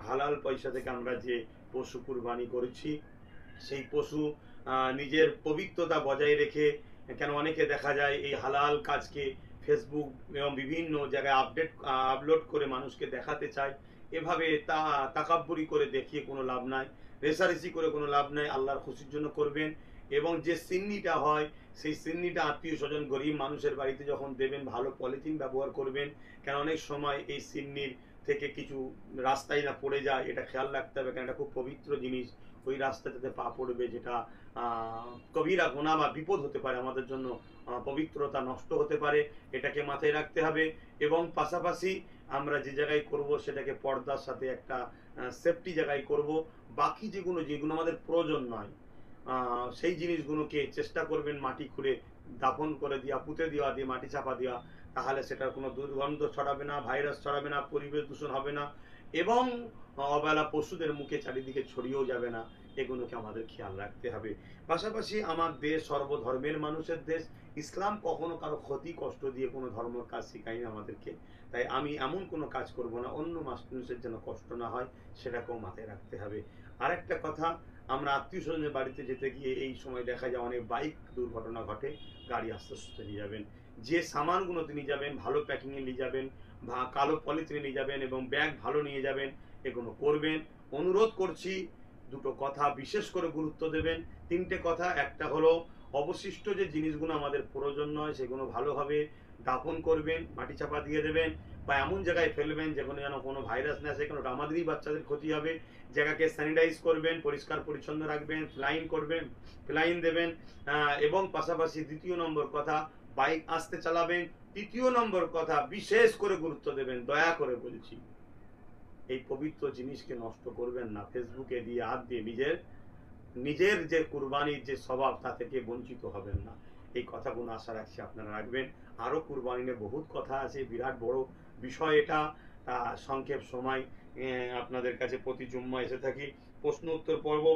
হালাল পয়সা থেকে আমরা যে পশু কুরবানি করেছি সেই পশু নিজের পবিত্রতা বজায় রেখে, কেন অনেকে দেখা যায় এই হালাল কাজকে ফেসবুক এবং বিভিন্ন জায়গায় আপলোড করে মানুষকে দেখাতে চায়। এভাবে তাকাব্বুরি করে দেখিয়ে কোনো লাভ নাই, রেসারেসি করে কোনো লাভ নাই। আল্লাহর খুশির জন্য করবেন, এবং যে সিন্নিটা হয় সেই সিন্নিটা আত্মীয় স্বজন গরিব মানুষের বাড়িতে যখন দেবেন ভালো পলিথিন ব্যবহার করবেন, কেন অনেক সময় এই সিন্নির থেকে কিছু রাস্তায় না পড়ে যায়, এটা খেয়াল রাখতে হবে, কারণ এটা খুব পবিত্র জিনিস। ওই রাস্তাটাতে পা পড়বে, যেটা কবিরা গুনাহ বা বিপদ হতে পারে, আমাদের জন্য পবিত্রতা নষ্ট হতে পারে, এটাকে মাথায় রাখতে হবে। এবং পাশাপাশি আমরা যে জায়গায় করব সেটাকে পর্দার সাথে একটা সেফটি জায়গায় করব। বাকি যেগুলো যেগুলো আমাদের প্রয়োজন নয় সেই জিনিসগুলোকে চেষ্টা করবেন মাটি খুঁড়ে দাফন করে দেওয়া, পুঁতে দেওয়া, দিয়ে মাটি চাপা দেওয়া, তাহলে সেটার কোনো দুর্গন্ধ ছড়াবে না, ভাইরাস ছড়াবে না, পরিবেশ দূষণ হবে না, এবং অবেলা পশুদের মুখে চারিদিকে ছড়িয়েও যাবে না। এগুলোকে আমাদের খেয়াল রাখতে হবে। পাশাপাশি আমার দেশ সর্বধর্মের মানুষের দেশ, ইসলাম কখনো কারো ক্ষতি কষ্ট দিয়ে কোনো ধর্মের কাজ শেখায়নি আমাদেরকে। তাই আমি এমন কোনো কাজ করব না অন্য মানুষের যেন কষ্ট না হয়, সেটাকেও মাথায় রাখতে হবে। আরেকটা কথা, আমরা আত্মীয় স্বজনের বাড়িতে যেতে গিয়ে এই সময় দেখা যায় অনেক বাইক দুর্ঘটনা ঘটে। গাড়ি আস্তে আস্তে নিয়ে যাবেন, যে সামানগুলো নিয়ে যাবেন ভালো প্যাকিংয়ে নিয়ে যাবেন, বা কালো পলিথিনে নিয়ে যাবেন, এবং ব্যাগ ভালো নিয়ে যাবেন, এগুলো করবেন। অনুরোধ করছি, দুটো কথা বিশেষ করে গুরুত্ব দেবেন। তিনটে কথা, একটা হলো অবশিষ্ট যে জিনিসগুলো আমাদের প্রয়োজন নয় সেগুলো ভালোভাবে দাফন করবেন, মাটি চাপা দিয়ে দেবেন, বা এমন জায়গায় ফেলবেন যেখানে যেন কোনো ভাইরাস না আসে, কারণ আমাদেরই বাচ্চাদের ক্ষতি হবে। জায়গাকে স্যানিটাইজ করবেন, পরিষ্কার পরিচ্ছন্ন রাখবেন, ফ্লাইন দেবেন। এবং পাশাপাশি দ্বিতীয় নম্বর কথা, বাইক আস্তে চালাবেন। তৃতীয় নম্বর কথা, বিশেষ করে গুরুত্ব দেবেন, দয়া করে বলছি, এই পবিত্র জিনিসকে নষ্ট করবেন না, ফেসবুকে দিয়ে হাত দিয়ে নিজের যে কুরবানির যে স্বভাব তা থেকে বঞ্চিত হবেন না। এই কথাগুলো আশা রাখছি আপনারা রাখবেন। আরো কুরবানি নিয়ে বহুত কথা আছে, বিরাট বড় বিষয় এটা। সংক্ষেপ সময় আপনাদের কাছে প্রতি জুম্মা এসে থাকি, প্রশ্ন উত্তর পর্ব।